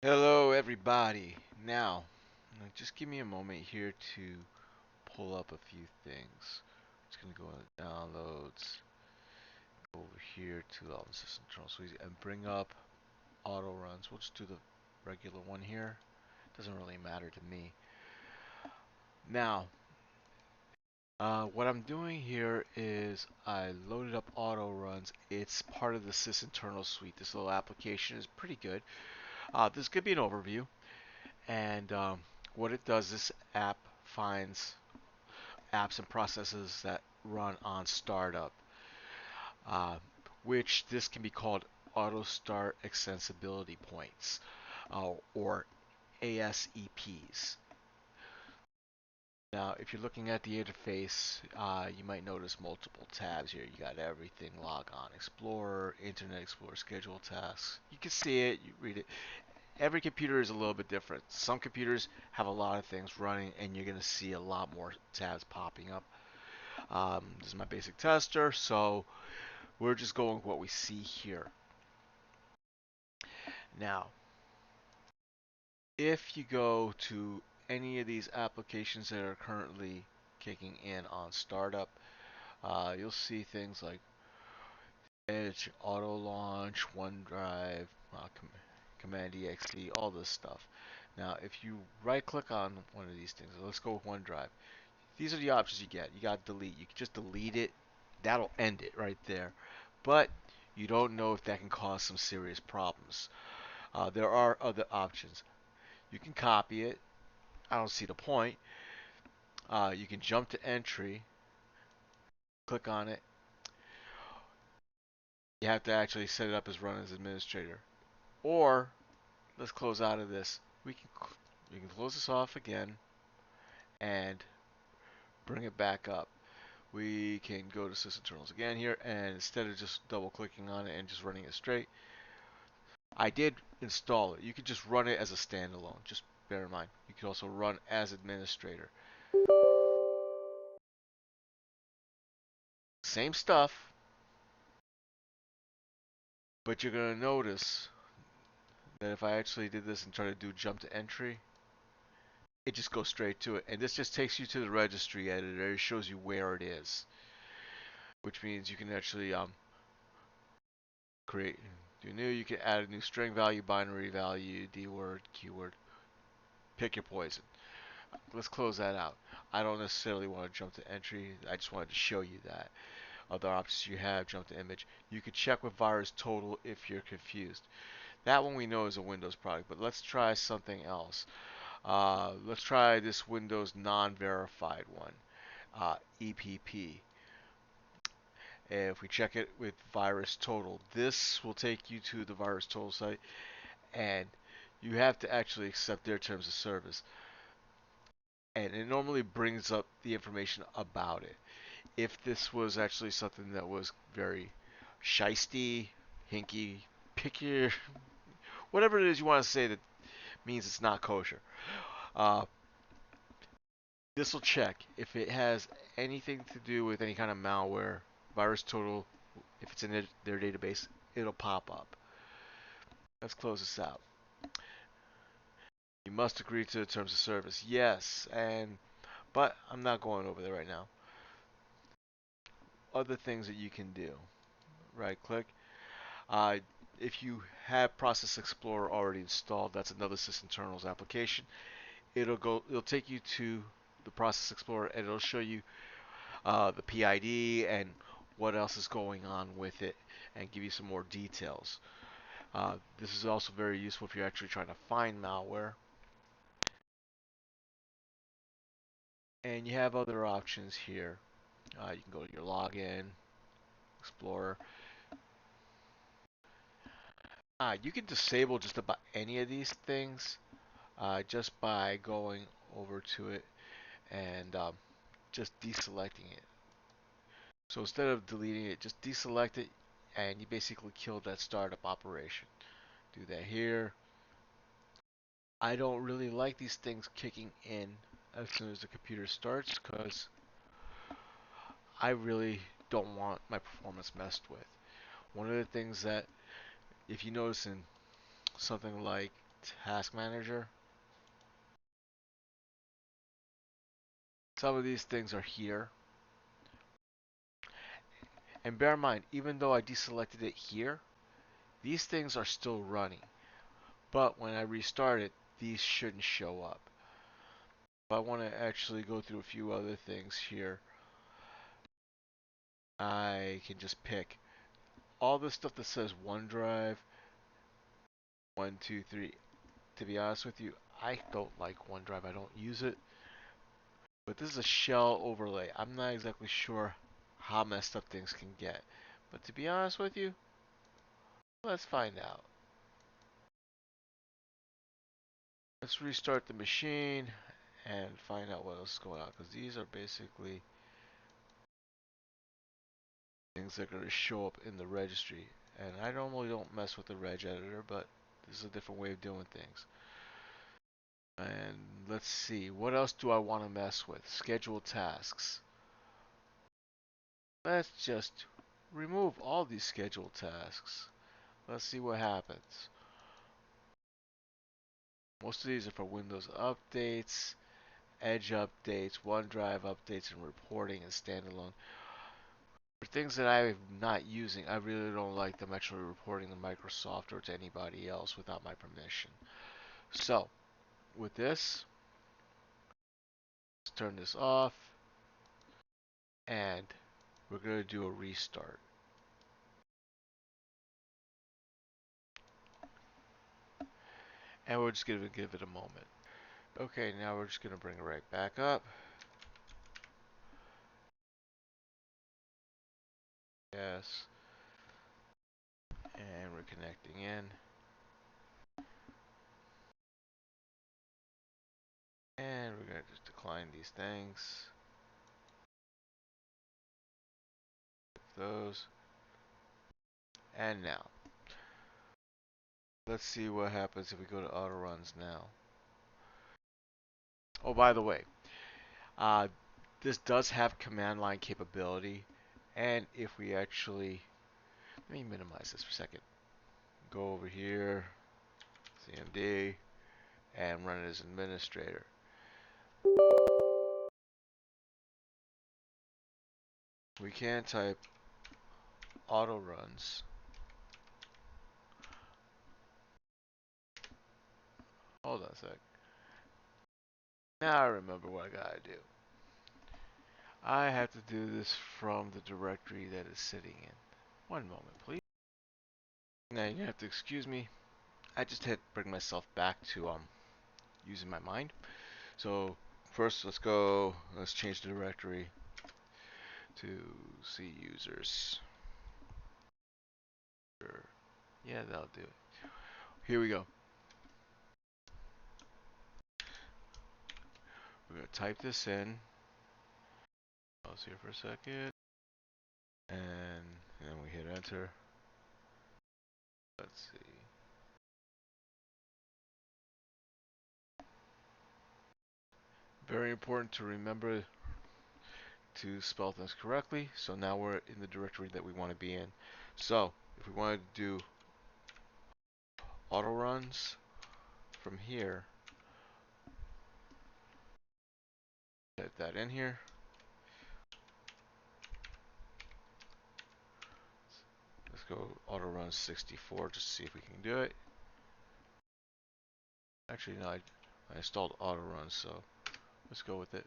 Hello, everybody. Now, just give me a moment here to pull up a few things. Just gonna go to downloads, go over here to the SysInternals and bring up Autoruns. We'll just do the regular one here. Doesn't really matter to me. Now, what I'm doing here is I loaded up Autoruns. It's part of the SysInternals suite. This little application is pretty good. This could be an overview. And what it does, this app finds apps and processes that run on startup, uh, which this can be called Autostart extensibility points, or ASEPs. Now, if you're looking at the interface, you might notice multiple tabs here. You got everything: log on, Explorer, Internet Explorer, schedule tasks. You can see it, you read it. Every computer is a little bit different. Some computers have a lot of things running, and you're going to see a lot more tabs popping up. This is my basic tester, so we're just going with what we see here. Now, if you go to any of these applications that are currently kicking in on startup, you'll see things like Edge, Auto Launch, OneDrive, Command exe, all this stuff. Now, if you right click on one of these things, let's go with OneDrive. These are the options you get. You got delete. You can just delete it. That'll end it right there. But you don't know if that can cause some serious problems. There are other options. You can copy it. I don't see the point. You can jump to entry, click on it. You have to actually set it up as run as administrator. Or let's close out of this. We can close this off again and bring it back up. We can go to SysInternals again here, and instead of just double clicking on it and just running it straight, I did install it. You could just run it as a standalone. Just bear in mind, you could also run as administrator. Same stuff, but you're going to notice that if I actually did this and try to do jump to entry, it just goes straight to it. And this just takes you to the registry editor. It shows you where it is, which means you can actually create, do new. You can add a new string value, binary value, D-word, keyword. Pick your poison. Let's close that out. I don't necessarily want to jump to entry. I just wanted to show you that. Other options you have, jump to image. You could check with VirusTotal if you're confused. That one we know is a Windows product, but let's try something else. Let's try this Windows non-verified one, EPP. If we check it with VirusTotal, this will take you to the VirusTotal site, and you have to actually accept their terms of service. And it normally brings up the information about it. If this was actually something that was very shisty, hinky, picky, whatever it is you want to say that means it's not kosher, uh, this will check if it has anything to do with any kind of malware, VirusTotal. If it's in their database, it'll pop up. Let's close this out. You must agree to the terms of service. Yes, but I'm not going over there right now. Other things that you can do. Right click. Uh, if you have Process Explorer already installed, that's another SysInternals application. It'll take you to the Process Explorer, and it'll show you the PID and what else is going on with it, and give you some more details. This is also very useful if you're actually trying to find malware. And you have other options here. You can go to your login, Explorer. You can disable just about any of these things just by going over to it and just deselecting it. So instead of deleting it, just deselect it, and you basically kill that startup operation. Do that here. I don't really like these things kicking in as soon as the computer starts because I really don't want my performance messed with. One of the things that, if you notice in something like task manager. Some of these things are here. And bear in mind, even though I deselected it here, these things are still running. But when I restart it, these shouldn't show up. If I want to actually go through a few other things here, I can just pick all the stuff that says OneDrive, 1, 2, 3. To be honest with you, I don't like OneDrive. I don't use it. But this is a shell overlay. I'm not exactly sure how messed up things can get. But to be honest with you, let's find out. Let's restart the machine and find out what else is going on. Because these are basically things that are going to show up in the registry. And I normally don't mess with the reg editor, but this is a different way of doing things. And let's see, what else do I want to mess with? Schedule tasks. Let's just remove all these scheduled tasks. Let's see what happens. Most of these are for Windows updates, Edge updates, OneDrive updates, and reporting and standalone. For things that I'm not using, I really don't like them actually reporting to Microsoft or to anybody else without my permission. So, with this, let's turn this off, and we're going to do a restart. And we're just going to give it a moment. Okay, now we're just going to bring it right back up. Yes. And we're connecting in. And we're going to just decline these things. Those. And now, let's see what happens if we go to Autoruns now. Oh, by the way, uh, this does have command line capability. And if we actually, let me minimize this for a second. Go over here, CMD, and run it as administrator. We can type Autoruns. Hold on a sec. Now I remember what I gotta do. I have to do this from the directory that is sitting in. One moment, please. Now you have to excuse me. I just had to bring myself back to using my mind. So first, let's change the directory to C users. Sure. Yeah, that'll do it. Here we go. We're gonna type this in. Pause here for a second. And then we hit enter. Let's see. Very important to remember to spell things correctly. So now we're in the directory that we want to be in. So if we wanted to do autoruns from here, set that in here. Let's go autoruns 64 just to see if we can do it. Actually, no, I installed autoruns, so let's go with it.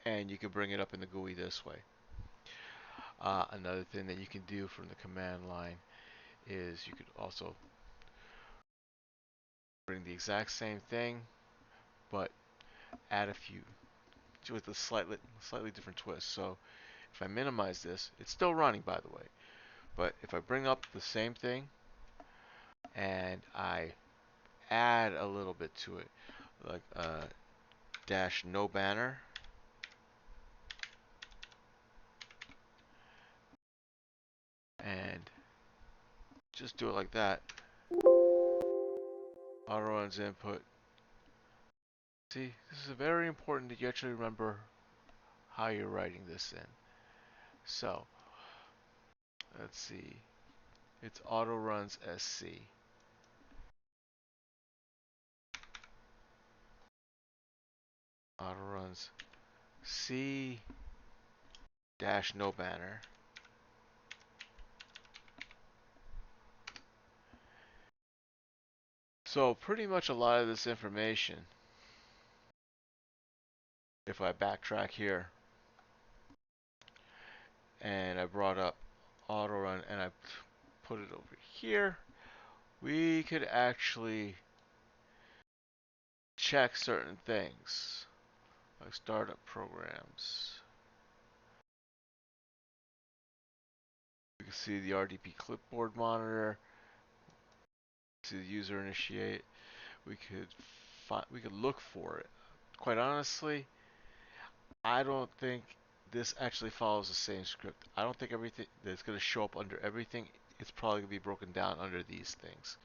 And you can bring it up in the GUI this way. Another thing that you can do from the command line is you could also bring the exact same thing, but add a few with a slightly different twist. So if I minimize this, it's still running, by the way. But if I bring up the same thing and I add a little bit to it, like dash nobanner, and just do it like that. Autoruns input. See, this is very important that you actually remember how you're writing this in. So, let's see. It's autoruns SC. autorunsc dash nobanner. So pretty much a lot of this information, if I backtrack here and I brought up autorun and I put it over here, we could actually check certain things like startup programs. You can see the RDP clipboard monitor, see the user initiate. We could look for it. Quite honestly, I don't think this actually follows the same script. I don't think everything that's going to show up under everything, it's probably going to be broken down under these things.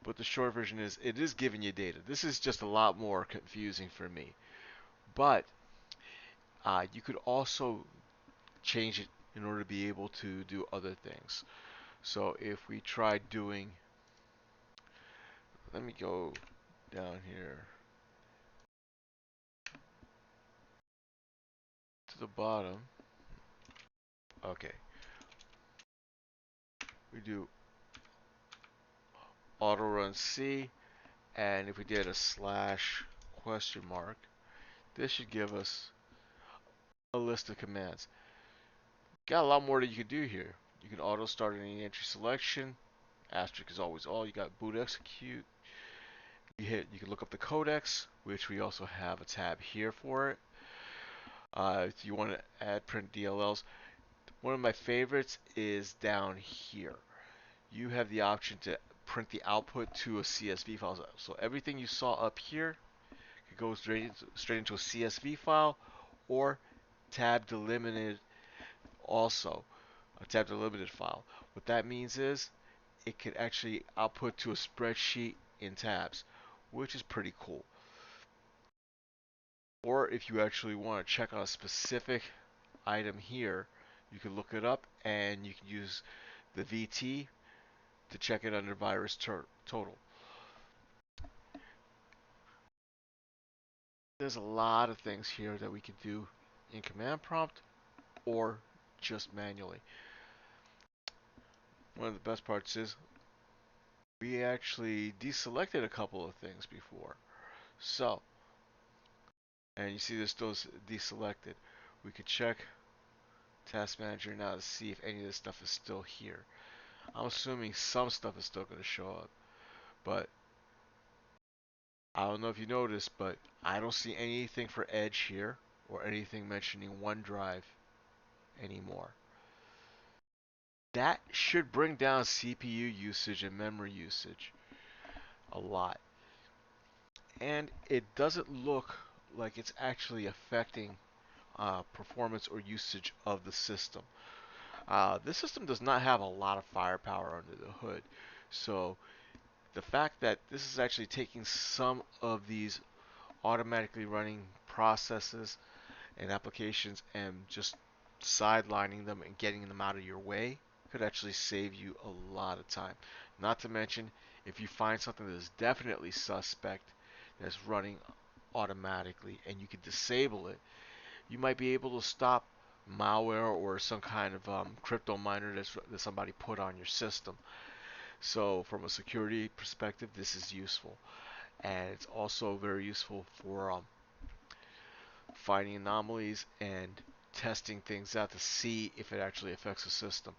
But the short version is, it is giving you data. This is just a lot more confusing for me. But you could also change it in order to be able to do other things. So if we try doing, let me go down here to the bottom. Okay, we do autorunsc, and if we did a slash question mark, this should give us a list of commands. Got a lot more that you can do here. You can auto start any entry selection. Asterisk is always all. You got boot execute. You can look up the codecs, which we also have a tab here for it. If you want to add print DLLs, one of my favorites is down here. You have the option to print the output to a CSV file. So everything you saw up here could go straight into a CSV file, or tab delimited also, a tab delimited file. What that means is it could actually output to a spreadsheet in tabs, which is pretty cool. Or if you actually want to check on a specific item here, you can look it up and you can use the VT to check it under VirusTotal. There's a lot of things here that we can do in command prompt or just manually. One of the best parts is we actually deselected a couple of things before. So, and you see this still deselected. We could check Task Manager now to see if any of this stuff is still here. I'm assuming some stuff is still going to show up, but I don't know if you noticed, but I don't see anything for Edge here or anything mentioning OneDrive anymore. That should bring down CPU usage and memory usage a lot. And it doesn't look like it's actually affecting performance or usage of the system. This system does not have a lot of firepower under the hood. So the fact that this is actually taking some of these automatically running processes and applications and just sidelining them and getting them out of your way could actually save you a lot of time. Not to mention, if you find something that is definitely suspect that's running automatically and you can disable it, you might be able to stop malware or some kind of crypto miner that somebody put on your system. So from a security perspective, this is useful. And it's also very useful for finding anomalies and testing things out to see if it actually affects the system,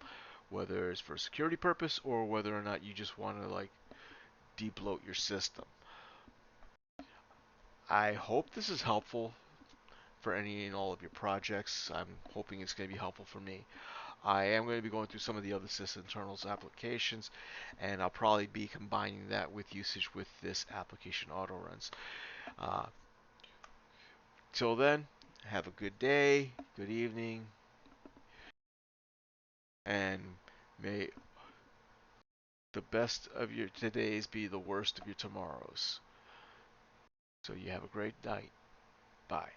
whether it's for security purpose or whether or not you just want to like debloat your system. I hope this is helpful for any and all of your projects. I'm hoping it's going to be helpful for me. I am going to be going through some of the other SysInternals applications, and I'll probably be combining that with usage with this application Autoruns. Till then, have a good day, good evening, and may the best of your todays be the worst of your tomorrows. So you have a great night. Bye.